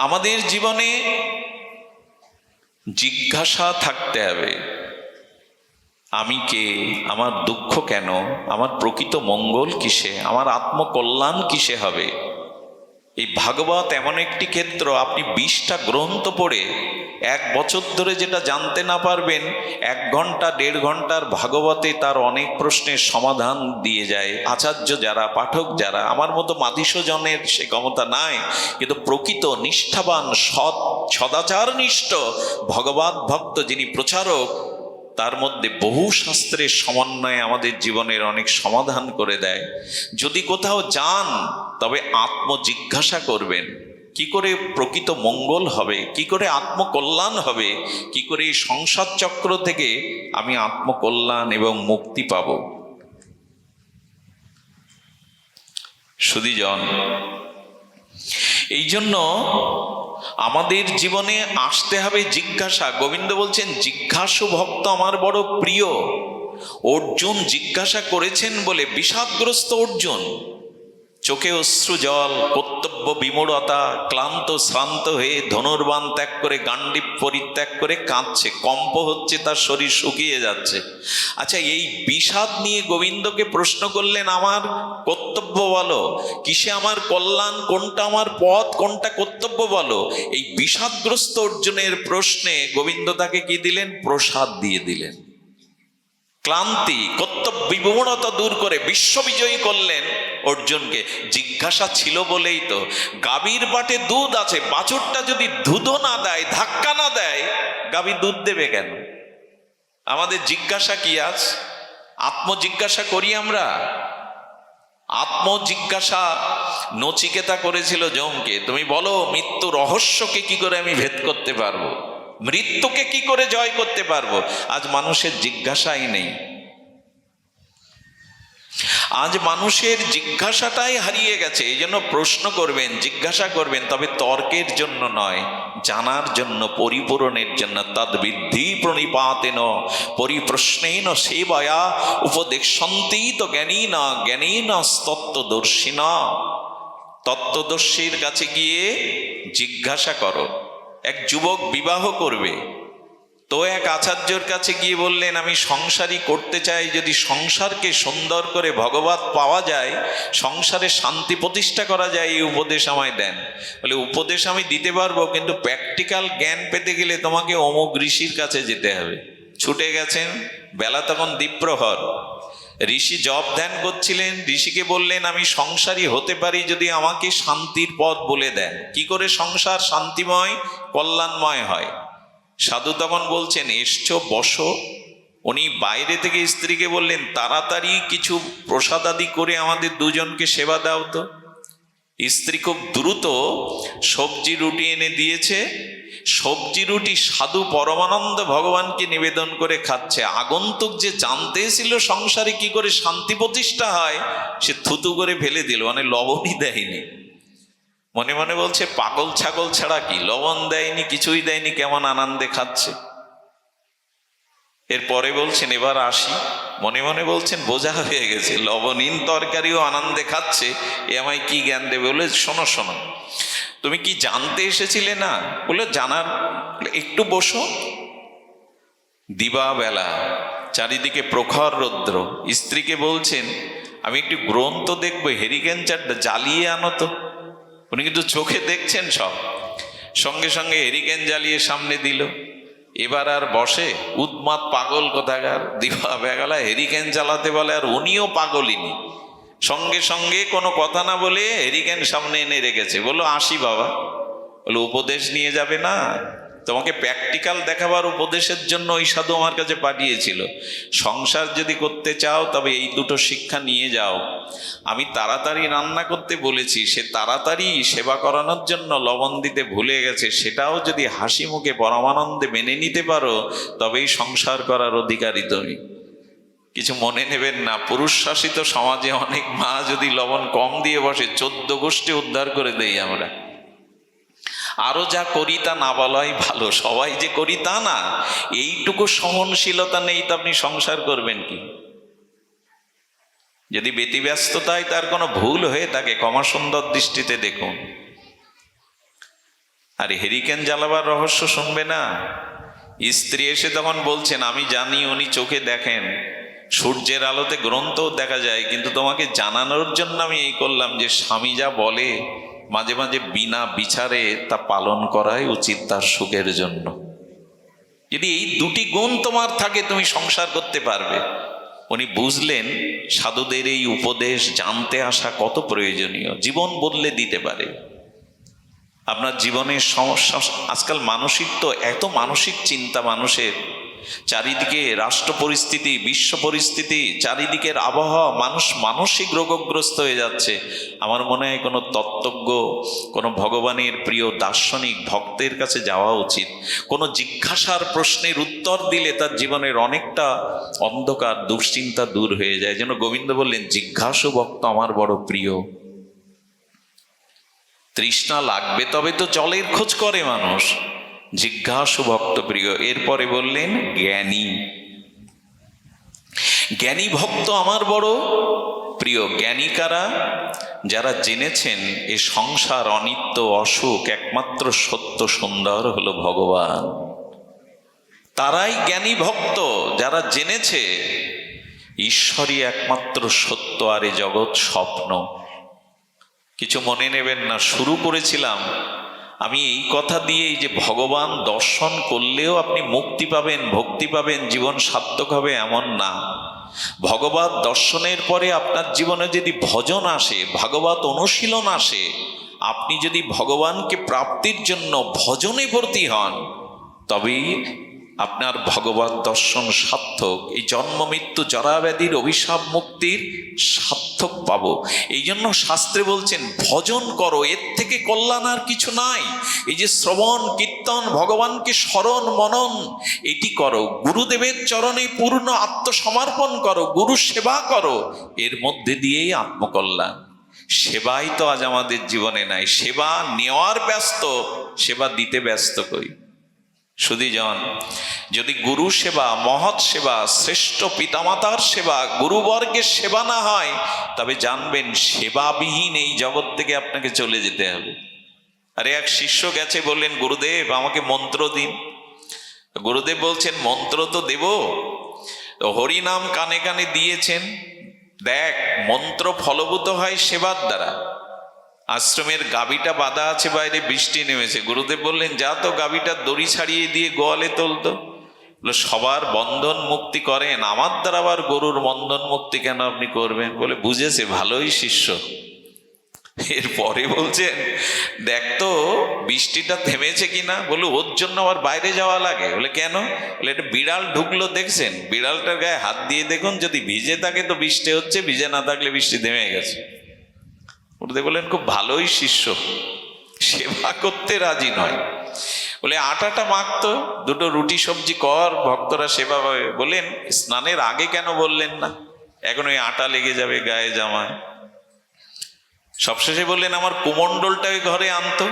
আমাদের জীবনে জিজ্ঞাসা থাকতে হবে, আমি কে, আমার দুঃখ কেন, আমার প্রকৃত মঙ্গল কিসে, আমার আত্মকল্যাণ কিসে হবে। এই ভাগবত এমন একটি ক্ষেত্র, আপনি 20টা গ্রন্থ পড়ে 1 বছর ধরে যেটা জানতে না পারবেন, 1 ঘন্টা 1.5 ঘন্টার ভাগবতে তার অনেক প্রশ্নের সমাধান দিয়ে যায় আচার্য যারা, পাঠক যারা। আমার মতো মাধুষ্যজনের সে ক্ষমতা নাই, কিন্তু প্রকৃত নিষ্ঠাবান সদাচারনিষ্ঠ ভগবত ভক্ত যিনি প্রচারক, তার মধ্যে বহু শাস্ত্রের সমন্বয়ে আমাদের জীবনের অনেক সমাধান করে দেয়। যদি কোথাও যান তবে আত্মজিজ্ঞাসা করবেন, কি করে প্রকৃত মঙ্গল হবে, কি করে আত্মকল্যাণ হবে, কি করে এই সংসার চক্র থেকে আমি আত্মকল্যাণ এবং মুক্তি পাব। সুধীজন, এই জন্য আমাদের জীবনে আসতে হবে জিজ্ঞাসা। গোবিন্দ বলছেন, জিজ্ঞাসু ভক্ত আমার বড় প্রিয়। অর্জুন জিজ্ঞাসা করেছেন বলে, বিষাদগ্রস্ত অর্জুন, চোখে অশ্রু জল, কর্তব্য বিমূঢ়তা, ক্লান্ত শ্রান্ত হয়ে ধনুর্বাণ ত্যাগ করে, গান্ডীব পরিত্যাগ করে কাঁদছে, কম্প হচ্ছে, তার শরীর শুকিয়ে যাচ্ছে। আচ্ছা, এই বিষাদ নিয়ে গোবিন্দকে প্রশ্ন করলেন, আমার কর্তব্য বলো, কিসে আমার কল্যাণ, কোনটা আমার পথ, কোনটা কর্তব্য বলো। এই বিষাদগ্রস্ত অর্জুনের প্রশ্নে গোবিন্দ তাকে কি দিলেন? প্রসাদ দিয়ে দিলেন। ক্লান্তি, কর্তব্য বিমূঢ়তা দূর করে বিশ্ববিজয়ী করলেন অর্জুনকে। জিজ্ঞাসা ছিল বলেই তো। গাভীর বাটে দুধ আছে, বাছুরটা যদি দুধও না দেয়, ধাক্কা না দেয়, গাভী দুধ দেবে কেন? আমাদের জিজ্ঞাসা কি আজ? আত্মজিজ্ঞাসা করি আমরা? আত্মজিজ্ঞাসা নচিকেতা করেছিল যমকে, তুমি বলো মৃত্যু রহস্যকে কি করে আমি ভেদ করতে পারবো, মৃত্যুকে কি করে জয় করতে পারবো। আজ মানুষের জিজ্ঞাসাই নেই। আজ মানুষের জিজ্ঞাসাটাই হারিয়ে গেছে। এই জন্য প্রশ্ন করবেন, জিজ্ঞাসা করবেন, তবে তর্কের জন্য নয়, জানার জন্য, পরিপূরণের জন্য। তদ্বিদ্ধি প্রণিপাতেন পরিপ্রশ্নেন সেবয়া উপদেশন্তি তো জ্ঞানীন জ্ঞানীন তত্ত্বদর্শিনা। তত্ত্বদর্শীর কাছে গিয়ে জিজ্ঞাসা করো। এক যুবক বিবাহ করবে, তো এক আচার্যর কাছে গিয়ে বললেন, আমি সংসারই করতে চাই, যদি সংসারকে সুন্দর করে ভগবত পাওয়া যায়, সংসারে শান্তি প্রতিষ্ঠা করা যায়, এই উপদেশ আমায় দেন। বলে, উপদেশ আমি দিতে পারবো, কিন্তু প্র্যাকটিক্যাল জ্ঞান পেতে গেলে তোমাকে অমুক ঋষির কাছে যেতে হবে। ছুটে গেছেন, বেলা তখন দ্বীপ্রহর। ঋষি জপ ধ্যান করছিলেন। ঋষিকে বললেন, আমি সংসারী হতে পারি যদি আমাকে শান্তির পথ বলে দেন, কি করে সংসার শান্তিময় কল্যাণময় হয়। সাধু তখন বলছেন, এসছো বসো। উনি বাইরে থেকে স্ত্রীকে বললেন, তাড়াতাড়ি কিছু প্রসাদাদি করে আমাদের দুজনকে সেবা দাও তো। স্ত্রী খুব দ্রুত সবজি রুটি এনে দিয়েছে। সবজি রুটি সাধু পরমানন্দ ভগবানকে নিবেদন করে খাচ্ছে। আগন্তুক যে জানতে ছিল সংসারে কি করে শান্তি প্রতিষ্ঠা হয়, সে থুতু করে ফেলে দিল, মানে লবণই দেয়নি। মনে মনে বলছে, পাগল ছাগল ছাড়া কি, লবণ দেয়নি, কিছুই দেয়নি, কেমন আনন্দে খাচ্ছে। এরপরে বলছেন, এবার আসি। মনে মনে বলছেন, বোঝা হয়ে গেছে, লবণহীন তরকারিও আনন্দে খাচ্ছে, এ আমায় কি জ্ঞান দেবে। বলে, শোনো শোনো, তুমি কি জানতে এসেছিলে না? বলে, জানার। একটু বসো। দিবাবেলা, চারিদিকে প্রখর রৌদ্র। স্ত্রীকে বলছেন, আমি একটি গ্রন্থ দেখবো, হেরিকেন চারটা জ্বালিয়ে আনো তো। উনি কিন্তু চোখে দেখছেন সব। সঙ্গে সঙ্গে হেরিকেন জ্বালিয়ে সামনে দিল। এবার আর বসে? উন্মাদ পাগল কোথাকার, দিবা বেলা হেরিকেন জ্বালাতে বলে, আর উনিও পাগলিনি। সঙ্গে সঙ্গে কোনো কথা না বলে হেরিকেন সামনে এনে রেখেছে। বললো, আসি বাবা। বলে, উপদেশ নিয়ে যাবে না? তোমাকে প্র্যাকটিক্যাল দেখাবার উপদেশের জন্য ওই সাধু আমার কাছে পাঠিয়েছিল। সংসার যদি করতে চাও তবে এই দুটো শিক্ষা নিয়ে যাও। আমি তাড়াতাড়ি রান্না করতে বলেছি, সে তাড়াতাড়ি সেবা করানোর জন্য লবণ দিতে ভুলে গেছে, সেটাও যদি হাসি মুখে পরমানন্দে মেনে নিতে পারো, তবেই সংসার করার অধিকারী তুমি। কিছু মনে নেবেন না, পুরুষ শাসিত সমাজে অনেক মা যদি লবণ কম দিয়ে বসে, 14 গোষ্ঠী উদ্ধার করে দেই আমরা। আরো যা করি তা না বলাই ভালো। সবাই যে করি তা না, এইটুকু সহনশীলতা নেই তো আপনি সংসার করবেন কি? যদি ব্যতিব্যস্ততায় তার কোনো ভুল হয়ে থাকে, ক্ষমা সুন্দর দৃষ্টিতে দেখুন। আর হেরিকেন জ্বালাবার রহস্য শুনবে না। স্ত্রী এসে তখন বলছেন, আমি জানি উনি চোখে দেখেন, সূর্যের আলোতে গ্রন্থও দেখা যায়, কিন্তু তোমাকে জানানোর জন্য আমি এই করলাম যে স্বামী যা বলে মাঝে মাঝে বিনা বিচারে তা পালন করাই উচিত তার সুখের জন্য। যদি এই দুটি গুণ তোমার থাকে তুমি সংসার করতে পারবে। উনি বুঝলেন সাধুদের এই উপদেশ জানতে আসা কত প্রয়োজনীয়, জীবন বদলে দিতে পারে। আপনার জীবনের সমস্যা, আজকাল মানসিক তো এত মানসিক চিন্তা মানুষের, চারিদিকে রাষ্ট্র পরিস্থিতি, বিশ্ব পরিস্থিতি, চারিদিকের আবহাওয়া, মানুষ মানসিক রোগগ্রস্ত হয়ে যাচ্ছে। আমার মনে হয় কোনো তত্ত্বজ্ঞ, কোনো ভগবানের প্রিয় দার্শনিক ভক্তের কাছে যাওয়া উচিত। কোনো জিজ্ঞাসার প্রশ্নের উত্তর দিলে তার জীবনের অনেকটা অন্ধকার দুশ্চিন্তা দূর হয়ে যায়। যেন গোবিন্দ বললেন, জিজ্ঞাসু ভক্ত আমার বড় প্রিয়। তৃষ্ণা লাগবে তবে তো জলের খোঁজ করে মানুষ, জিজ্ঞাসু ভক্ত প্রিয়। এরপরে বললেন জ্ঞানী, জ্ঞানী ভক্ত আমার বড় প্রিয়। জ্ঞানী কারা? যারা জেনেছেন এ সংসার অনিত্য, অসুখ, একমাত্র সত্য সুন্দর হলো ভগবান, তারাই জ্ঞানী ভক্ত। যারা জেনেছে ঈশ্বরই একমাত্র সত্য আর এ জগৎ স্বপ্ন। কিছু মনে নেবেন না, শুরু করেছিলাম আমি এই কথা দিয়েই যে ভগবান দর্শন করলেও আপনি মুক্তি পাবেন, ভক্তি পাবেন, জীবন সার্থক হবে এমন না। ভগবত দর্শনের পরে আপনার জীবনে যদি ভজন আসে, ভাগবত অনুশীলন আসে, আপনি যদি ভগবানকে প্রাপ্তির জন্য ভজনে ভর্তি হন, তবেই আপনার ভগবত দর্শন সার্থক। এই জন্ম মৃত্যু জরাব্যাধির অভিশাপ মুক্তির সার্থক পাবো। এই জন্য শাস্ত্রে বলছেন ভজন করো, এর থেকে কল্যাণ আর কিছু নাই। এই যে শ্রবণ কীর্তন, ভগবানকে স্মরণ মনন, এটি করো, গুরুদেবের চরণে পূর্ণ আত্মসমর্পণ করো, গুরু সেবা করো, এর মধ্যে দিয়েই আত্মকল্যাণ। সেবাই তো আজ আমাদের জীবনে নাই। সেবা নেওয়ার ব্যস্ত, সেবা দিতে ব্যস্ত কই। সুধীজন, যদি গুরু সেবা, মহৎ সেবা, শ্রেষ্ঠ পিতামাতার সেবা, গুরুবর্গের সেবা না হয়, তবে জানবেন সেবাবিহীন এই জগৎ থেকে আপনাকে চলে যেতে হবে। আরে এক শিষ্য গেছে, বললেন গুরুদেব আমাকে মন্ত্র দিন। গুরুদেব বলছেন মন্ত্র তো দেব, হরিনাম কানে কানে দিয়েছেন, দেখ মন্ত্র ফলভূত হয় সেবার দ্বারা। আশ্রমের গাভীটা বাঁধা আছে বাইরে, বৃষ্টি নেমেছে। গুরুদেব বললেন যা তো গাভীটার দড়ি ছাড়িয়ে দিয়ে গোয়ালে তোলতো। বলে সবার বন্ধন মুক্তি করেন, আমার দ্বারা আবার গরুর বন্ধন মুক্তি কেন আপনি করবেন? বলে বুঝেছে, ভালোই শিষ্য। এরপরে বলছেন দেখ তো বৃষ্টিটা থেমেছে কিনা। বলে ওর জন্য আবার বাইরে যাওয়া লাগে? বলে কেন? বলে একটা বিড়াল ঢুকলো দেখছেন, বিড়ালটার গায়ে হাত দিয়ে দেখুন, যদি ভিজে থাকে তো বৃষ্টি হচ্ছে, ভিজে না থাকলে বৃষ্টি থেমে গেছে। গুরুদেব বললেন খুব ভালোই শিষ্য, সেবা করতে রাজি নয়। বলে আটাটা মাখতো, দুটো রুটি সবজি কর, ভক্তরা সেবা পাবে। বললেন স্নানের আগে কেন বললেন না? এখন ওই আটা লেগে যাবে গায়ে, জামায়। সবশেষে বললেন আমার কুমণ্ডলটা ওই ঘরে আনতো।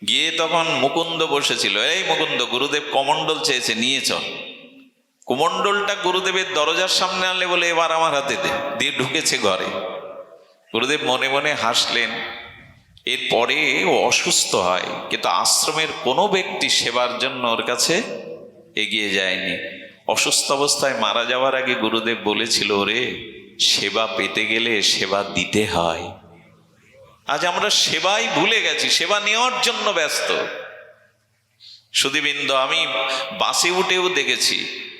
গিয়ে তখন মুকুন্দ বসেছিল। এই মুকুন্দ, গুরুদেব কমণ্ডল চেয়েছে, নিয়ে চল। কুমণ্ডলটা গুরুদেবের দরজার সামনে আনলে বলে এবার আমার হাতে দে, দিয়ে ঢুকেছে ঘরে। গুরুদেব মনে মনে হাসলেন। এরপরে ও অসুস্থ হয়, কিন্তু আশ্রমের কোনো ব্যক্তি সেবার জন্য ওর কাছে এগিয়ে যায়নি। অসুস্থ অবস্থায় মারা যাওয়ার আগে গুরুদেব বলেছিল, ওরে সেবা পেতে গেলে সেবা দিতে হয়। আজ আমরা সেবাই ভুলে গেছি, সেবা নেওয়ার জন্য ব্যস্ত। সুধীবৃন্দ, আমি বাসে উঠেও দেখেছি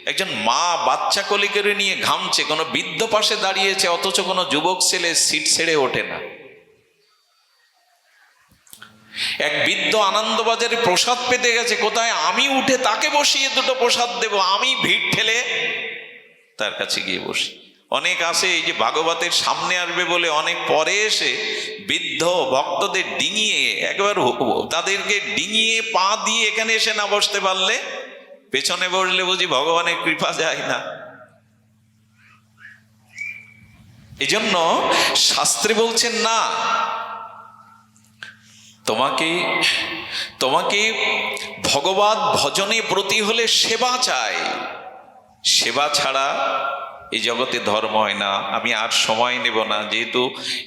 একজন মা বাচ্চা কোলে করে নিয়ে ঘামছে, কোনো বৃদ্ধ পাশে দাঁড়িয়েছে, অথচ কোনো যুবক ছেলে সিট ছেড়ে ওঠে না। এক বৃদ্ধ আনন্দবাজারে প্রসাদ পেতে গেছে, কোথায় আমি উঠে তাকে বসিয়ে দুটো প্রসাদ দেব, আমি ভিড় ঠেলে তার কাছে গিয়ে বসি। অনেক আসে এই যে ভাগবতের সামনে আসবে বলে অনেক পরে এসে বৃদ্ধ ভক্তদের ডিঙিয়ে, একবার তাদেরকে ডিঙিয়ে পা দিয়ে এখানে এসে না বসতে পারলে পেছনে বসলে বুঝি ভগবানের কৃপা যায় না। এই জন্য শাস্ত্রে বলছেন না, তোমাকে ভগবত ভজনে ব্রতী হলে সেবা চাই, সেবা ছাড়া এই জগতে ধর্ম হয় না। আমি আর সময় নেব না, যেহেতু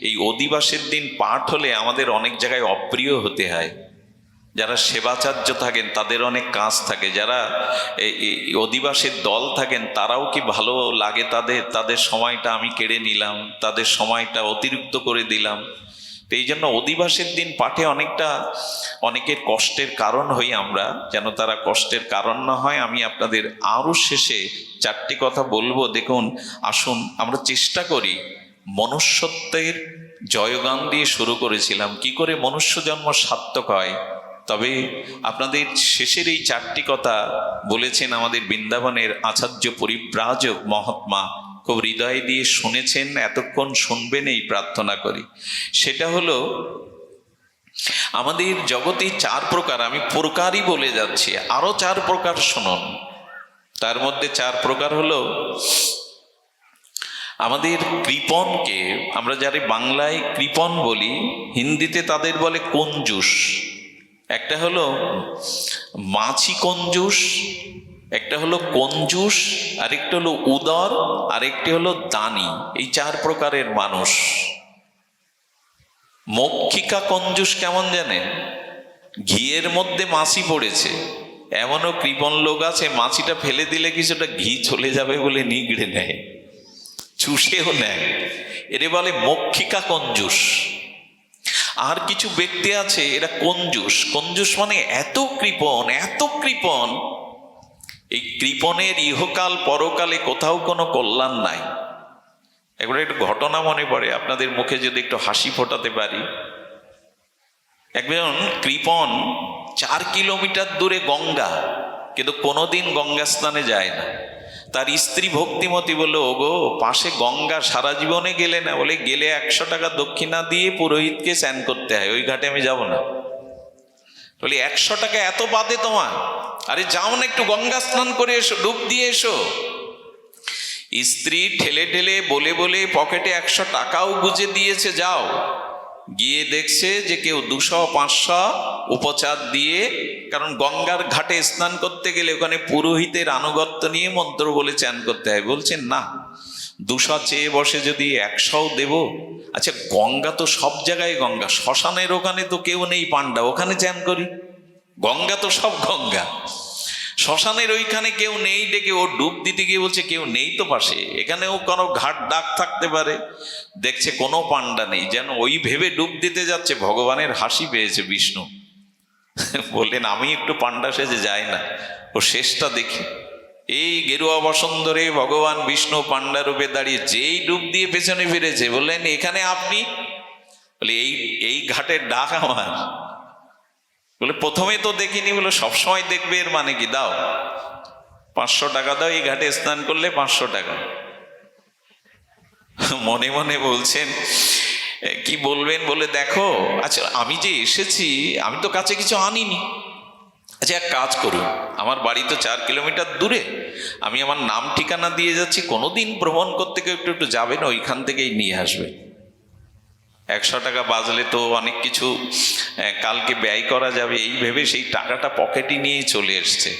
এই অধিবাসের দিন পাঠ হলে আমাদের অনেক জায়গায় অপ্রিয় হতে হয়। যারা সেবাচার্য থাকেন তাদের অনেক কাজ থাকে, যারা এই অধিবাসীর দল থাকেন তারাও কি ভালো লাগে তাদের সময়টা আমি কেড়ে নিলাম, তাদের সময়টা অতিরিক্ত করে দিলাম। তো এই জন্য অধিবাসের দিন পাঠে অনেকের কষ্টের কারণ হই আমরা, যেন তারা কষ্টের কারণ না হয়। আমি আপনাদের আরও শেষে 4টি কথা বলবো। দেখুন, আসুন আমরা চেষ্টা করি। মনুষ্যত্বের জয়গান দিয়ে শুরু করেছিলাম, কি করে মনুষ্য জন্ম সার্থক হয়। তবে আপনাদের শেষের এই 4টি কথা বলেছেন আমাদের বৃন্দাবনের আচার্য পরিব্রাজক মহাত্মা, খুব হৃদয় দিয়ে শুনেছেন, এতক্ষণ শুনবেন এই প্রার্থনা করি। সেটা হলো, আমাদের জগতে 4 প্রকার, আমি প্রকারই বলে যাচ্ছি, আরো 4 প্রকার শুনুন। তার মধ্যে 4 প্রকার হলো, আমাদের কৃপণকে আমরা যারা বাংলায় কৃপণ বলি, হিন্দিতে তাদের বলে কঞ্জুস। একটা হলো মাছি কঞ্জুস, একটা হলো কঞ্জুস, আরেকটা হলো উদর, আরেকটি হলো দানি। এই 4 প্রকারের মানুষ। মক্ষিকা কঞ্জুস কেমন জানেন? ঘিয়ের মধ্যে মাছি পড়েছে, এমনও কৃপণ লোক আছে, মাছিটা ফেলে দিলে কিছুটা ঘি চলে যাবে বলে নিগড়ে নেয়, চুষেও নেয়, এরে বলে মক্ষিকা কঞ্জুস। আর কিছু ব্যক্তি আছে এরা কঞ্জুস। কঞ্জুস মানে এত কৃপণ, এত কৃপণ, এই কৃপণের ইহকাল পরকালে কোথাও কোনো কল্যাণ নাই। একবার একটু ঘটনা মনে পড়ে, আপনাদের মুখে যদি একটু হাসি ফোটাতে পারি। একজন কৃপণ 4 কিলোমিটার দূরে গঙ্গা, কিন্তু কোনোদিন গঙ্গা স্নানে যায় না। তার স্ত্রী ভক্তিমতী বলল, ওগো পাশে গঙ্গা, সারা জীবনে গেলে না। বলে, গেলে 100 টাকা দক্ষিণা দিয়ে পুরোহিতকে স্নান করতে হয়, ওই ঘাটে আমি যাব না। বলি, 100 টাকা এত বাদে তোমার? আরে যাও না, একটু গঙ্গা স্নান করে এসো, ডুব দিয়ে এসো। স্ত্রী ঠেলে ঠেলে বলে বলে পকেটে 100 টাকাও গুজে দিয়েছে, যাও। গিয়ে দেখছে যে কেউ 200-500 উপচার দিয়ে, কারণ গঙ্গার ঘাটে স্নান করতে গেলে ওখানে পুরোহিতের আনুগত্য নিয়ে মন্ত্র বলে চান করতে হয়। বলছেন না, 200 চেয়ে বসে যদি 100ও দেব। আচ্ছা, গঙ্গা তো সব জায়গায় গঙ্গা, শ্মশানের ওখানে তো কেউ নেই পান্ডা, ওখানে চান করি। গঙ্গা তো সব গঙ্গা, শ্মশানের ওইখানে কেউ নেই, ডেকে ও ডুব দিতে গিয়ে বলছে কেউ নেই তো পাশে, এখানেও কোনো ঘাট ডাক থাকতে পারে। দেখছে কোনো পান্ডা নেই, যেন ওই ভেবে ডুব দিতে যাচ্ছে। ভগবানের হাসি পেয়েছে বিষ্ণু, বললেন আমি একটু পান্ডা সেজে যাই না, ও শেষটা দেখি। এই গেরুয়া বসন্তরে ভগবান বিষ্ণু পান্ডা রূপে দাঁড়িয়ে যেই ডুব দিয়ে পেছনে ফিরেছে, বললেন এখানে আপনি? বলে, এই ঘাটের ডাক আমার। বলে, প্রথমে তো দেখিনি। বলে, সবসময় দেখবে, এর মানে কি? দাও 500 টাকা দাও, এই ঘাটে স্নান করলে 500 টাকা। মনে মনে বলছেন কি বলবেন? বলে, দেখো, আচ্ছা আমি যে এসেছি, আমি তো কাছে কিছু আনিনি। আচ্ছা এক কাজ করুন, আমার বাড়ি তো 4 কিলোমিটার দূরে, আমি আমার নাম ঠিকানা দিয়ে যাচ্ছি, কোনোদিন ভ্রমণ করতে গিয়ে একটু একটু যাবেন, ওইখান থেকেই নিয়ে আসবে। 100 টাকা বাজলে তো অনেক কিছু কালকে ব্যয় করা যাবে, এই ভেবে সেই টাকাটা পকেটে নিয়েই চলে এসছে।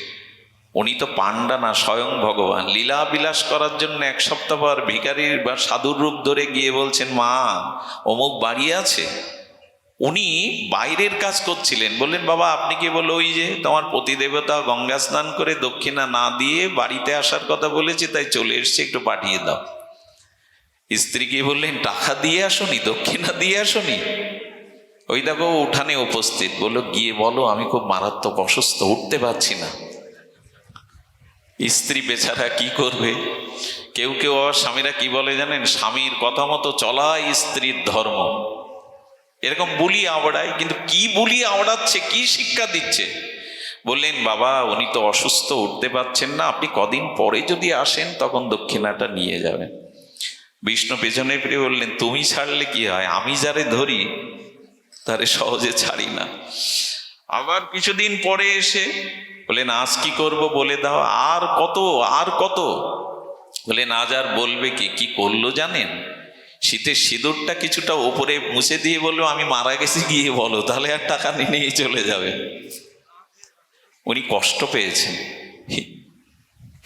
উনি তো পান্ডা না, স্বয়ং ভগবান। লীলা বিলাস করার জন্য 1 সপ্তাহ পর ভিখারির বা সাধুর রূপ ধরে গিয়ে বলছেন, মা অমুক বাড়ি আছে। উনি বাইরের কাজ করছিলেন। বললেন, বাবা আপনি কি? বললো, ওই যে তোমার পতিদেবতা গঙ্গা স্নান করে দক্ষিণা না দিয়ে বাড়িতে আসার কথা বলেছে, তাই চলে এসছে, একটু পাঠিয়ে দাও। স্ত্রীকে বললেন, টাকা দিয়ে আসনি, দক্ষিণা দিয়ে আসনি? ওই দেখো উঠানে উপস্থিত। বললো, গিয়ে বলো আমি খুব মারাত্মক অসুস্থ, উঠতে পারছি না। স্ত্রী বেচারা কি করবে? কেউ কেউ আবার স্বামীরা কি বলে জানেন? স্বামীর কথা মতো চলাই স্ত্রীর ধর্ম। এরকম বুলি আওড়ায়, কিন্তু কি বুলি আওড়াচ্ছে, কি শিক্ষা দিচ্ছে? বললেন, বাবা উনি তো অসুস্থ, উঠতে পারছেন না, আপনি কদিন পরে যদি আসেন তখন দক্ষিণাটা নিয়ে যাবেন। বিষ্ণু পেছনে ফিরে বললেন, তুমি ছাড়লে কি হয়, আমি যারে ধরি তারে সহজে ছাড়ি না। আবার কিছুদিন পরে এসে বললেন, আজ কি করব বলে দাও। আর কত, আর কত? বললেন, আজ আর বলবে কি? কি করলো জানেন? শীতের সিঁদুরটা কিছুটা ওপরে মুছে দিয়ে বললো, আমি মারা গেছি গিয়ে বলো, তাহলে আর টাকা নিয়ে চলে যাবে। উনি কষ্ট পেয়েছেন।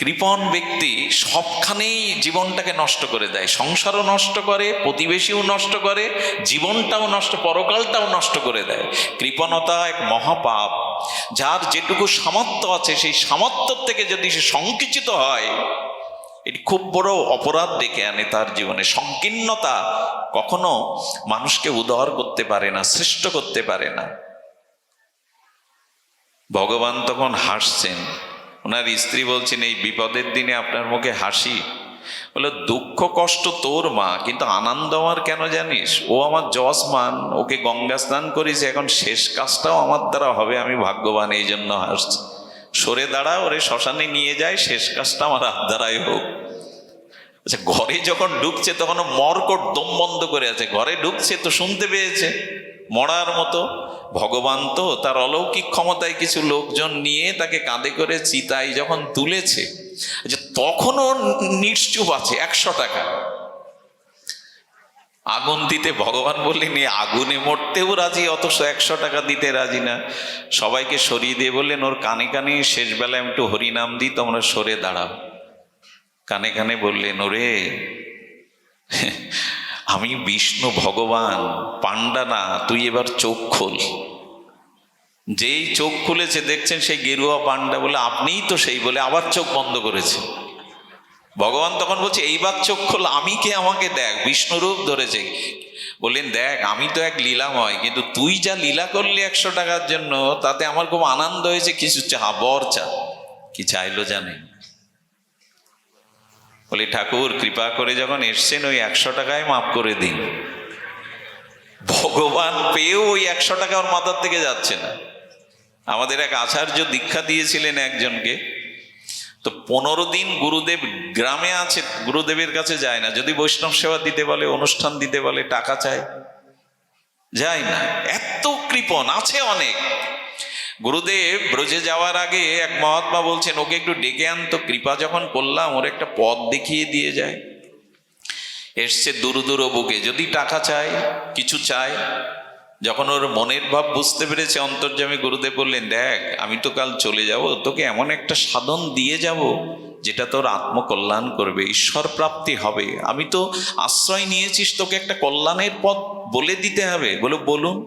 কৃপণ ব্যক্তি সবখানেই জীবনটাকে নষ্ট করে দেয়, সংসারও নষ্ট করে, প্রতিবেশীও নষ্ট করে, জীবনটাও নষ্ট, পরকালটাও নষ্ট করে দেয়। কৃপণতা এক মহাপাপ। যার যেটুকু সামর্থ্য আছে সেই সামর্থ্য থেকে যদি সে সংকুচিত হয়, এটি খুব বড় অপরাধ ডেকে আনে তার জীবনে। সংকীর্ণতা কখনো মানুষকে উদার করতে পারে না, শ্রেষ্ঠ করতে পারে না। ভগবান তখন হাসছেন, ওনার স্ত্রী বলছেন, এই বিপদের দিনে আপনার মুখে হাসি? বলে, দুঃখ কষ্ট তোর মা, কিন্তু আনন্দ আমার কেন জানিস? ও আমার যজমান, ওকে গঙ্গা স্নান করেছে, এখন শেষ কাজটাও আমার দ্বারা হবে, আমি ভাগ্যবান, এই জন্য হাসছি। সরে দাঁড়া, ওরে শ্মশানে নিয়ে যায়, শেষ কাজটা আমার হাত দ্বারাই হোক। আচ্ছা, ঘরে যখন ঢুকছে তখন মরকট দম বন্ধ করে আছে, ঘরে ঢুকছে তো শুনতে পেয়েছে মরার মতো। ভগবান তো তার অলৌকিক ক্ষমতায় কিছু লোকজন নিয়ে তাকে কাঁধে করে চিতায় যখন তুলেছে, যে তখনও নিশ্চুপ আছে। 100 টাকা আগুন দিতে ভগবান বললেন, আগুনে মরতেও রাজি, অথচ 100 টাকা দিতে রাজি না। সবাইকে সরিয়ে দিয়ে বললেন, ওর কানে কানে শেষ বেলায় একটু হরিনাম দিই, তোমরা সরে দাঁড়াও। কানে কানে বললেন, ওরে আমি বিষ্ণু ভগবান, পান্ডা না, তুই এবার চোখ খোল। যেই চোখ খুলেছে দেখছেন সেই গেরুয়া পান্ডা, বলে আপনিই তো সেই, বলে আবার চোখ বন্ধ করেছে। ভগবান তখন বলছে, এইবার চোখ খোল, আমি কে, আমাকে দেখ। বিষ্ণুরূপ ধরেছে। বললেন, দেখ আমি তো এক লীলাময়, কিন্তু তুই যা লীলা করলি 100 টাকার জন্য, তাতে আমার খুব আনন্দ হয়েছে, কিছু চা, বর চা। কি চাইলো জানেন? বলি, ঠাকুর কৃপা করে যখন এসছেন, ওই 100 টাকায় মাফ করে দিন। ভগবান পেয়েও ওই 100 টাকা ওর মাথার থেকে যাচ্ছে না। আমাদের এক আচার্য দীক্ষা দিয়েছিলেন একজনকে, তো 15 দিন গুরুদেব গ্রামে আছে, গুরুদেবের কাছে যায় না। যদি বৈষ্ণব সেবা দিতে বলে, অনুষ্ঠান দিতে বলে, টাকা চায়, যায় না। এত কৃপণ আছে অনেক। গুরুদেব ব্রজে যাওয়ার আগে এক মহাত্মা বলছেন, ওকে একটু ডেকে আনতো, কৃপা যখন করলাম ওর একটা পথ দেখিয়ে দিয়ে যায়। এসছে দূর দূর বুকে, যদি টাকা চায়, কিছু চায়। যখন ওর মনের ভাব বুঝতে পেরেছে অন্তর্যামী গুরুদেব বললেন, দেখ আমি তো কাল চলে যাব, তোকে এমন একটা সাধন দিয়ে যাব যেটা তোর আত্মকল্যাণ করবে, ঈশ্বর প্রাপ্তি হবে। আমি তো আশ্রয় নিয়েছিস, তোকে একটা কল্যাণের পথ বলে দিতে হবে। বলুন।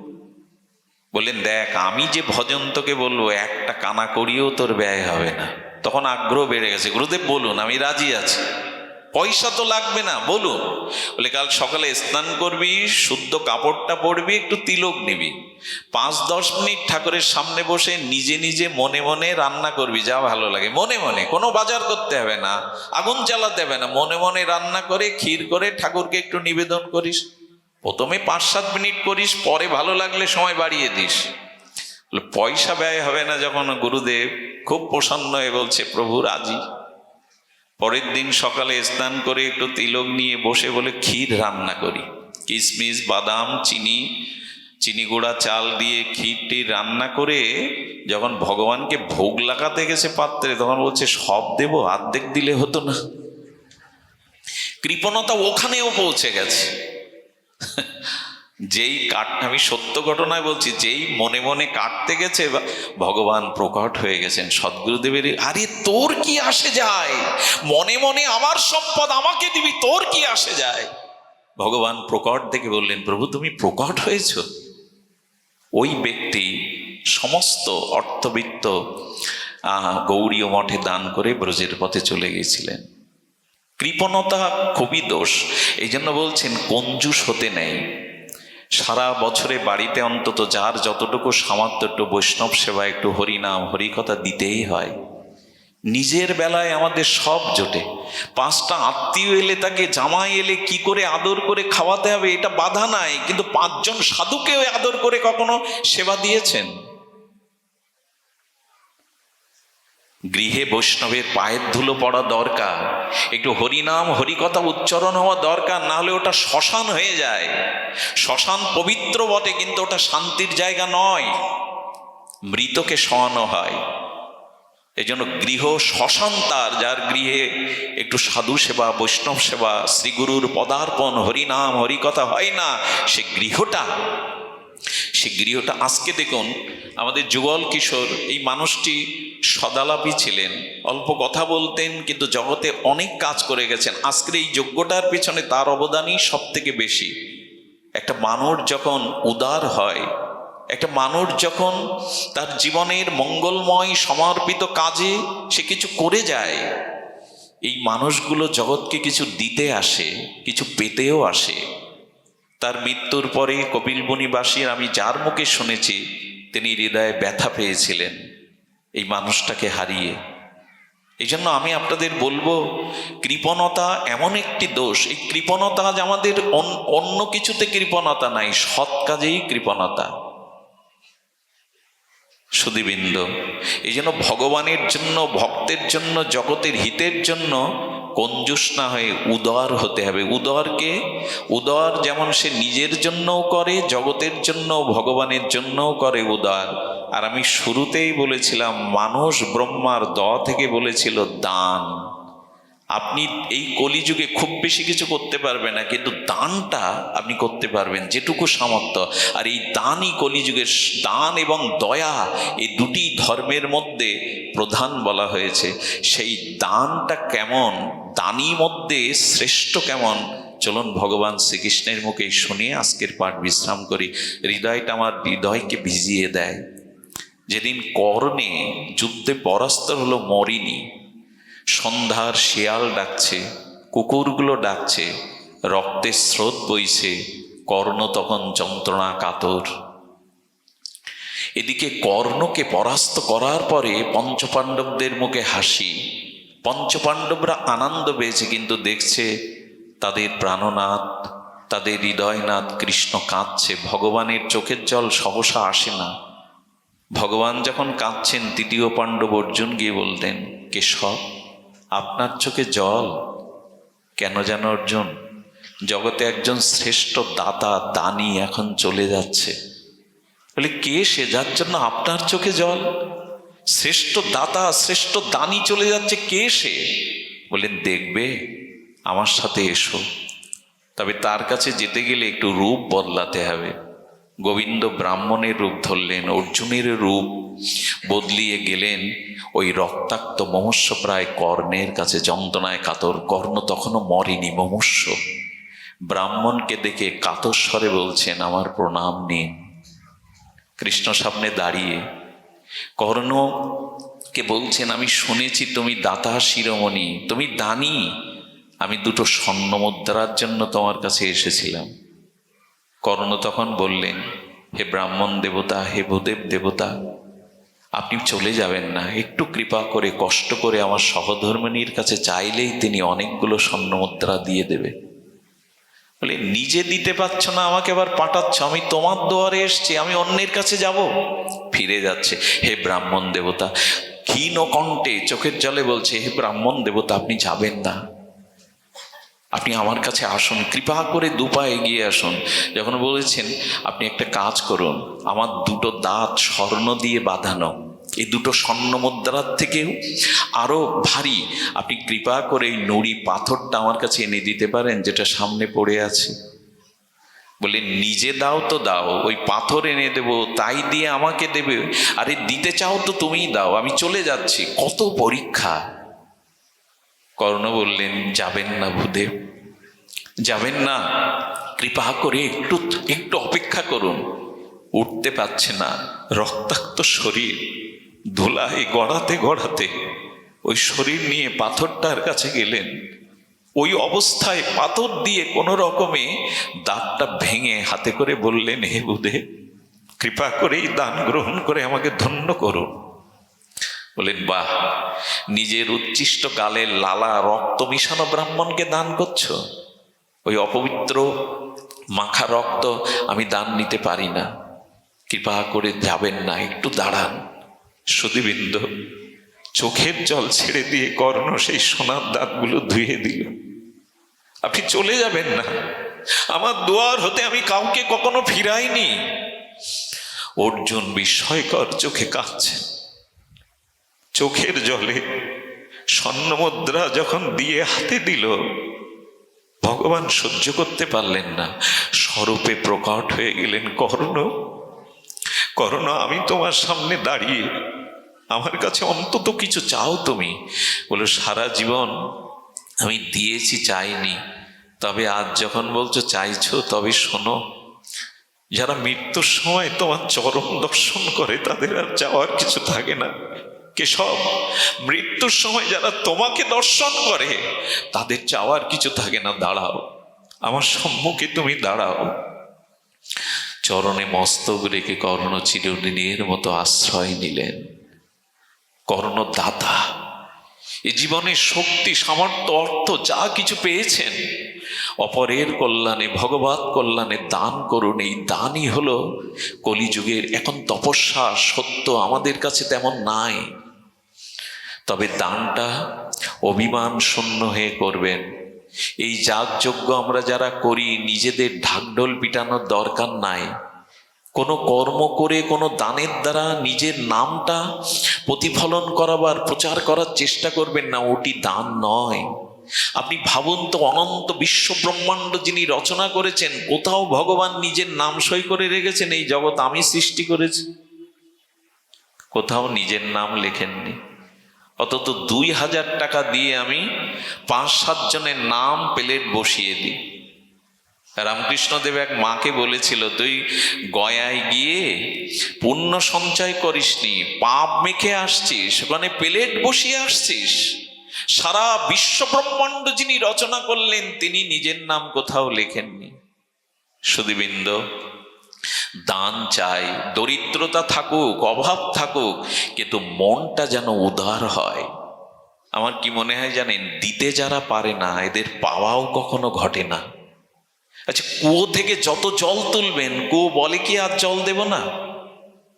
বললেন, দেখ আমি যে ভজন তোকে বলবো, একটা কানা করিও তোর ব্যয় হবে না। তখন আগ্রহ বেড়ে গেছে। গুরুদেব বলুন, আমি রাজি আছি, পয়সা তো লাগবে না, বলুন। বলে, কাল সকালে স্নান করবি, শুদ্ধ কাপড়টা পরবি, একটু তিলক নিবি, 5-10 মিনিট ঠাকুরের সামনে বসে নিজে নিজে মনে মনে রান্না করবি, যা ভালো লাগে। মনে মনে, কোনো বাজার করতে হবে না, আগুন জ্বালাতে হবে না, মনে মনে রান্না করে ক্ষীর করে ঠাকুরকে একটু নিবেদন করিস। প্রথমে 5-7 মিনিট করিস, পরে ভালো লাগলে সময় বাড়িয়ে দিস। পয়সা ব্যয় হবে না যখন। গুরুদেব খুব প্রসন্ন হয়ে বলছে, প্রভু রাজি। পরের দিন সকালে স্নান করে একটু তিলক নিয়ে বসে বলে, ক্ষীর রান্না করি, কিশমিশ, বাদাম, চিনি গুঁড়া চাল দিয়ে ক্ষীরটি রান্না করে যখন ভগবানকে ভোগ লাগাতে গেছে পাত্রে, তখন বলছে, সব দেব, অর্ধেক দিলে হতো না? কৃপণতা ওখানেও পৌঁছে গেছে। যেই আমি সত্য ঘটনায় বলছি, যেই মনে মনে কাটতে গেছে, ভগবান প্রকট হয়ে গেছেন। সদ্গুরুদেবের, আরে তোর কি আসে যায়, মনে মনে আমার সম্পদ আমাকে দিবি, তোর কি আসে যায়? ভগবান প্রকট দেখে বললেন, প্রভু তুমি প্রকট হয়েছ। ওই ব্যক্তি সমস্ত অর্থবিত্ত গৌড়ীয় মঠে দান করে ব্রজের পথে চলে গিয়েছিলেন। কৃপণতা খুবই দোষ। এই জন্য বলছেন, কঞ্জুস হতে নেই। সারা বছরে বাড়িতে অন্তত যার যতটুকু সামর্থ্য, একটু বৈষ্ণব সেবা, একটু হরিনাম হরিকথা দিতেই হয়। নিজের বেলায় আমাদের সব জোটে। 5টা আত্মীয় এলে, তাকে জামাই এলে কি করে আদর করে খাওয়াতে হবে এটা বাধা নাই, কিন্তু 5 জন সাধুকেও আদর করে কখনো সেবা দিয়েছেন? গৃহে বৈষ্ণবের পায়ের ধুলো পড়া দরকার, একটু হরিনাম হরিকথা উচ্চারণ হওয়া দরকার, না হলে ওটা শ্মশান হয়ে যায়। শ্মশান পবিত্র বটে, কিন্তু ওটা শান্তির জায়গা নয়, মৃতকে শোয়ানো হয়। এই জন্য গৃহ শ্মশান তার, যার গৃহে একটু সাধু সেবা, বৈষ্ণব সেবা, শ্রীগুরুর পদার্পণ, হরিনাম হরিকথা হয় না, সে গৃহটা আজকে দেখুন, আমাদের যুগল কিশোর, এই মানুষটি সদালাপী ছিলেন, অল্প কথা বলতেন, কিন্তু জগতে অনেক কাজ করে গেছেন। আজকের এই যজ্ঞটার পেছনে তার অবদানই সব থেকে বেশি। একটা মানুষ যখন উদার হয়, একটা মানুষ যখন তার জীবনের মঙ্গলময় সমর্পিত কাজে সে কিছু করে যায়, এই মানুষগুলো জগৎকে কিছু দিতে আসে, কিছু পেতেও আসে। তার মৃত্যুর পরে কপিলবনিবাসীর আমি যার মুখে শুনেছি, তিনি হৃদয়ে ব্যথা পেয়েছিলেন এই মানুষটাকে হারিয়ে। এই জন্য আমি আপনাদের বলবো, কৃপণতা এমন একটি দোষ। এই কৃপণতা আজ আমাদের অন্য কিছুতে কৃপণতা নাই, সৎ কাজেই কৃপণতা। সুধীবৃন্দ, এই জন্য ভগবানের জন্য, ভক্তের জন্য, জগতের হিতের জন্য কঞ্জুস না হয়ে উদার হতে হবে। উদার যেমন সে নিজের জন্যও করে, জগতের জন্য, ভগবানের জন্যও করে উদার। আর আমি শুরুতেই বলেছিলাম, মানুষ ব্রহ্মার থেকে বলেছিল দান। আপনি এই কলিযুগে খুব বেশি কিছু করতে পারবেন না, কিন্তু দানটা আপনি করতে পারবেন যেটুকু সামর্থ্য। আর এই দানই কলিযুগের, দান এবং দয়া, এই দুটি ধর্মের মধ্যে প্রধান বলা হয়েছে। সেই দানটা কেমন, দানই মধ্যে শ্রেষ্ঠ কেমন, চলুন ভগবান শ্রীকৃষ্ণের মুখে শুনিয়ে আজকের পাঠ বিশ্রাম করি। হৃদয়টা আমার হৃদয়কে ভিজিয়ে দেয়। যেদিন কর্ণে যুদ্ধে পরাস্ত হলো, মরিনি, সন্ধ্যার শিয়াল ডাকছে, কুকুরগুলো ডাকছে, রক্তের স্রোত বইছে, কর্ণ তখন যন্ত্রণা কাতর। এদিকে কর্ণকে পরাস্ত করার পরে পঞ্চপাণ্ডবদের মুখে হাসি। পঞ্চপাণ্ডবরা আনন্দ পেয়েছে, কিন্তু দেখছে তাদের প্রাণনাথ, তাদের হৃদয়নাথ কৃষ্ণ কাঁদছে। ভগবানের চোখের জল সহসা আসে না। ভগবান যখন কাঁদছেন, তৃতীয় পাণ্ডব অর্জুন গিয়ে বলতেন, কেশব, আপনার চোখে জল কেন জানো অর্জুন? জগতে একজন শ্রেষ্ঠ দাতা, দানী এখন চলে যাচ্ছে। বলে, কে সে যার জন্য আপনার চোখে জল? শ্রেষ্ঠ দাতা, শ্রেষ্ঠ দানী চলে যাচ্ছে, কে সে? বলেন, দেখবে, আমার সাথে এসো। তবে তার কাছে যেতে গেলে একটু রূপ বদলাতে হবে। গোবিন্দ ব্রাহ্মণের রূপ ধরলেন, অর্জুনের রূপ বদলিয়ে গেলেন ওই রক্তাক্ত মমস্য প্রায় কর্ণের কাছে, যন্ত্রণায় কাতর। কর্ণ তখনও মরেনি, মমস্য। ব্রাহ্মণকে দেখে কাতর স্বরে বলছেন, আমার প্রণাম নিন। কৃষ্ণ সামনে দাঁড়িয়ে কর্ণকে বলছেন, আমি শুনেছি তুমি দাতা শিরোমণি, তুমি দানী। আমি দুটো স্বর্ণ মুদ্রার জন্য তোমার কাছে এসেছিলাম। কর্ণ তখন বললেন, হে ব্রাহ্মণ দেবতা, হে ভূদেব দেবতা, আপনি চলে যাবেন না। একটু কৃপা করে, কষ্ট করে আমার সহধর্মিণীর কাছে চাইলেই তিনি অনেকগুলো স্বর্ণ মুদ্রা দিয়ে দেবে। বলে, নিজে দিতে পারছ না, আমাকে আবার পাঠাচ্ছ? আমি তোমার দুয়ারে এসছি, আমি অন্যের কাছে যাব? ফিরে যাচ্ছে। হে ব্রাহ্মণ দেবতা, ক্ষীণ কণ্ঠে চোখের জলে বলছে, হে ব্রাহ্মণ দেবতা, আপনি যাবেন না, আপনি আমার কাছে আসুন, কৃপা করে দুপা এগিয়ে আসুন। যখন বলেছেন, আপনি একটা কাজ করুন, আমার দুটো দাঁত স্বর্ণ দিয়ে বাঁধানো, এই দুটো স্বর্ণ মুদ্রার থেকেও আরো ভারী, আপনি কৃপা করে এই নুড়ি পাথরটা আমার কাছে এনে দিতে পারেন, যেটা সামনে পড়ে আছে? বলে, নিজে দাও তো দাও, ওই পাথর এনে দেবো, তাই দিয়ে আমাকে দেবে? আরে দিতে চাও তো তুমিই দাও, আমি চলে যাচ্ছি। কত পরীক্ষা! কর্ণ বললেন, যাবেন না ভূদেব, যাবেন না, কৃপা করে একটু একটু অপেক্ষা করুন। উঠতে পারছে না, রক্তাক্ত শরীর, ধুলায় গড়াতে গড়াতে ওই শরীর নিয়ে পাথরটার কাছে গেলেন। ওই অবস্থায় পাথর দিয়ে কোনো রকমে দাঁতটা ভেঙে হাতে করে বললেন, হে ভূদেব, কৃপা করেই দান গ্রহণ করে আমাকে ধন্য করুন। বলেন, বাহ, নিজের উচ্ছিষ্ট কালের লালা রক্ত মিশানো ব্রাহ্মণকে দান করছো? ওই অপবিত্র মাখা রক্ত আমি দান নিতে পারি না, কৃপা করে যাবেন না, একটু দাঁড়ান। সুধীবৃন্দ, চোখের জল ছেড়ে দিয়ে কর্ণ সেই সোনার দাঁতগুলো ধুয়ে দিল। আপনি চলে যাবেন না, আমার দুয়ার হতে আমি কাউকে কখনো ফিরাইনি। অর্জুন বিস্ময়কর চোখে কাঁদছে, চোখের জলে স্বর্ণমুদ্রা যখন দিয়ে হাতে দিল, ভগবান সহ্য করতে পারলেন না, স্বরূপে প্রকট হয়ে গেলেন। কর্ণ, কর্ণ, আমি তোমার সামনে দাঁড়িয়ে আমার কাছে অন্তত কিছু চাও তুমি। বলে সারা জীবন আমি দিয়েছি, চাইনি, তবে আজ যখন বলছো চাইছো, তবে শোনো, যারা মৃত্যুর সময় তোমার চরম দর্শন করে তাদের আর চাওয়ার কিছু থাকে না। কেশব, মৃত্যুর সময় যারা তোমাকে দর্শন করে তাদের চাওয়ার কিছু থাকে না। দাঁড়াও, আমার সম্মুখে তুমি দাঁড়াও। চরণে মস্তক রেখে কর্ণ চিরদিনের মতো আশ্রয় নিলেন। কর্ণ দাতা, এ জীবনে শক্তি, সামর্থ্য, অর্থ যা কিছু পেয়েছেন অপরের কল্যাণে, ভগবত কল্যাণে দান করুন। এই দানই হলো কলিযুগের এখন তপস্যা। সত্য আমাদের কাছে তেমন নাই, তবে দানটা অভিমান শূন্য হয়ে করবেন। এই যাগযজ্ঞ আমরা যারা করি, নিজেদের ঢাকঢোল পিটানোর দরকার নাই। কোনো কর্ম করে, কোনো দানের দ্বারা নিজের নামটা প্রতিফলন করাবার, প্রচার করার চেষ্টা করবেন না, ওটি দান নয়। আপনি ভাবুন তো, অনন্ত বিশ্ব ব্রহ্মাণ্ড যিনি রচনা করেছেন, কোথাও ভগবান নিজের নাম সই করে রেখেছেন এই জগৎ আমি সৃষ্টি করেছি? কোথাও নিজের নাম লেখেননি। অন্তত 2000 টাকা দিয়ে আমি 5-7 জনের নাম প্লেট বসিয়ে দিই। রামকৃষ্ণদেব এক মাকে বলেছিল, তুই গয়ায় গিয়ে পুণ্য সঞ্চয় করিসনি, পাপ মেখে আসছিস, ওখানে প্লেট বসিয়ে আসছিস। সারা বিশ্ব ব্রহ্মাণ্ড যিনি রচনা করলেন তিনি নিজের নাম কোথাও লেখেননি। সুধীবৃন্দ, দান চাই, দরিদ্রতা থাকুক, অভাব থাকুক, কিন্তু মনটা যেন উদার হয়। আমার কি মনে হয় জানেন, দিতে যারা পারে না এদের পাওয়াও কখনো ঘটে না। আচ্ছা, কুয়ো থেকে যত জল তুলবেন, কুয়ো বলে কি আর জল দেব না?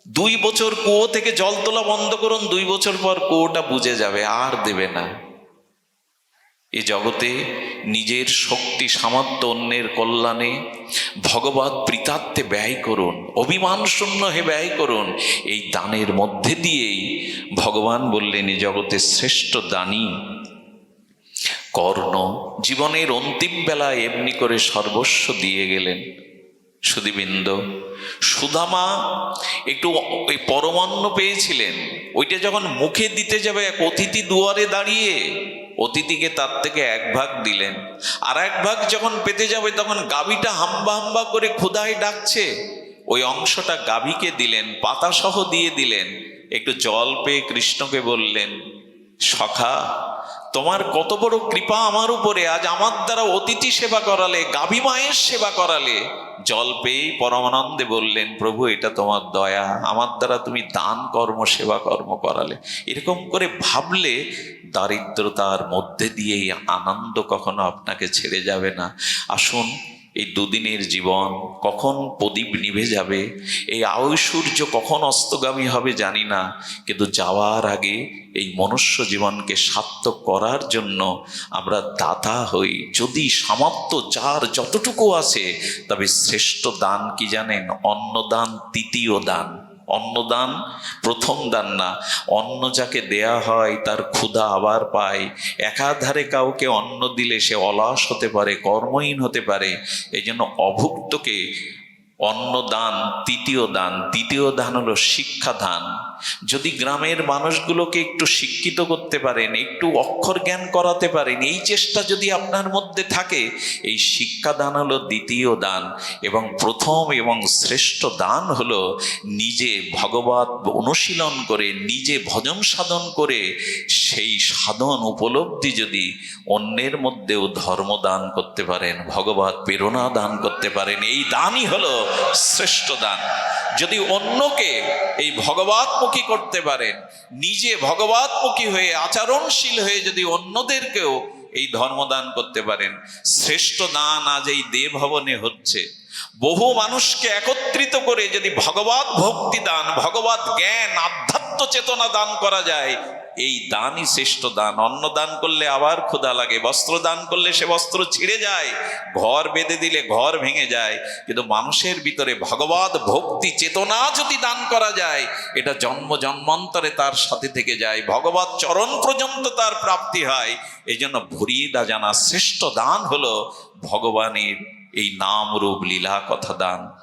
2 বছর কুয়ো থেকে জল তোলা বন্ধ করুন, 2 বছর পর কুয়োটা বুঝে যাবে, আর দেবে না। এ জগতে নিজের শক্তি, সামর্থ্য অন্যের কল্যাণে, ভগবত প্রীতার্থে ব্যয় করুন, অভিমান শূন্য হয়ে ব্যয় করুন। এই দানের মধ্যে দিয়েই ভগবান বললেন, এ জগতের শ্রেষ্ঠ দানী কর্ণ জীবনের অন্তিম বেলায় এমনি করে সর্বস্ব দিয়ে গেলেন। সুধীবৃন্দ, সুদামা একটু ওই পরমান্ন পেয়েছিলেন, ওইটা যখন মুখে দিতে যাবে, এক অতিথি দুয়ারে দাঁড়িয়ে অতিথিকে তার থেকে 1 ভাগ দিলেন। আর 1 ভাগ যখন পেতে যাবে তখন গাভীটা হাম্বা হাম্বা করে ক্ষুধায় ডাকছে, ওই অংশটা গাভীকে দিলেন, পাতা সহ দিয়ে দিলেন। একটু জল পেয়ে কৃষ্ণকে বললেন, সখা, তোমার কত বড় কৃপা আমার উপরে, আজ আমার দ্বারা অতিথি সেবা করালে, গাভী মায়ের সেবা করালে। জল পেয়েই পরমানন্দে বললেন, প্রভু এটা তোমার দয়া, আমার দ্বারা তুমি দান কর্ম, সেবা কর্ম করালে। এরকম করে ভাবলে দারিদ্রতার মধ্যে দিয়েই আনন্দ কখনো আপনাকে ছেড়ে যাবে না। আসুন, এই 2 দিনের জীবন কখন প্রদীপ নিভে যাবে, এই ঐশ্বর্য কখন অস্তগামী হবে জানি না, কিন্তু যাওয়ার আগে এই মনুষ্য জীবনকে সার্থক করার জন্য আমরা দাতা হই। যদি সামর্থ্য যার যতটুকু আছে, তবে শ্রেষ্ঠ দান কি জানেন? অন্নদান তৃতীয় দান। অন্নদান প্রথম দান না। অন্ন যাকে দেয়া হয় তার ক্ষুধা আবার পায়। একাধারে কাউকে অন্ন দিলে সে অলস হতে পারে, কর্মহীন হতে পারে। এই জন্য অভুক্তকে অন্নদান তৃতীয় দান। দ্বিতীয় দান হলো শিক্ষাদান। যদি গ্রামের মানুষগুলোকে একটু শিক্ষিত করতে পারেন, একটু অক্ষর জ্ঞান করাতে পারেন, এই চেষ্টা যদি আপনার মধ্যে থাকে, এই শিক্ষাদান হলো দ্বিতীয় দান। এবং প্রথম এবং শ্রেষ্ঠ দান হলো নিজে ভগবত অনুশীলন করে, নিজে ভজন সাধন করে, সেই সাধন উপলব্ধি যদি অন্যের মধ্যেও ধর্ম দান করতে পারেন, ভগবত প্রেরণা দান করতে পারেন, এই দানই হলো শ্রেষ্ঠ দান। যদি অন্যকে এই ভগবতমুখী করতে পারেন, নিজে ভগবতমুখী হয়ে আচরণশীল হয়ে যদি অন্যদেরকেও এই ধর্মদান করতে পারেন, শ্রেষ্ঠ দান আজ এই দেব ভবনে হচ্ছে। বহু মানুষকে একত্রিত করে যদি ভগবত ভক্তি দান, ভগবত জ্ঞান, আধ্যাত্ম চেতনা দান করা যায়, এই দানই শ্রেষ্ঠ দান। অন্ন দান করলে আবার ক্ষুধা লাগে, বস্ত্র দান করলে সে বস্ত্র ছিঁড়ে যায়, ঘর বেঁধে দিলে ঘর ভেঙে যায়। কিন্তু মানুষের ভিতরে ভগবত ভক্তি চেতনা যদি দান করা যায়, এটা জন্ম জন্মান্তরে তার সাথে থেকে যায়, ভগবত চরণ পর্যন্ত তার প্রাপ্তি হয়। এই জন্য ভরিয়ে জানা শ্রেষ্ঠ দান হলো ভগবানের এই নাম রূপ লীলা কথা দান।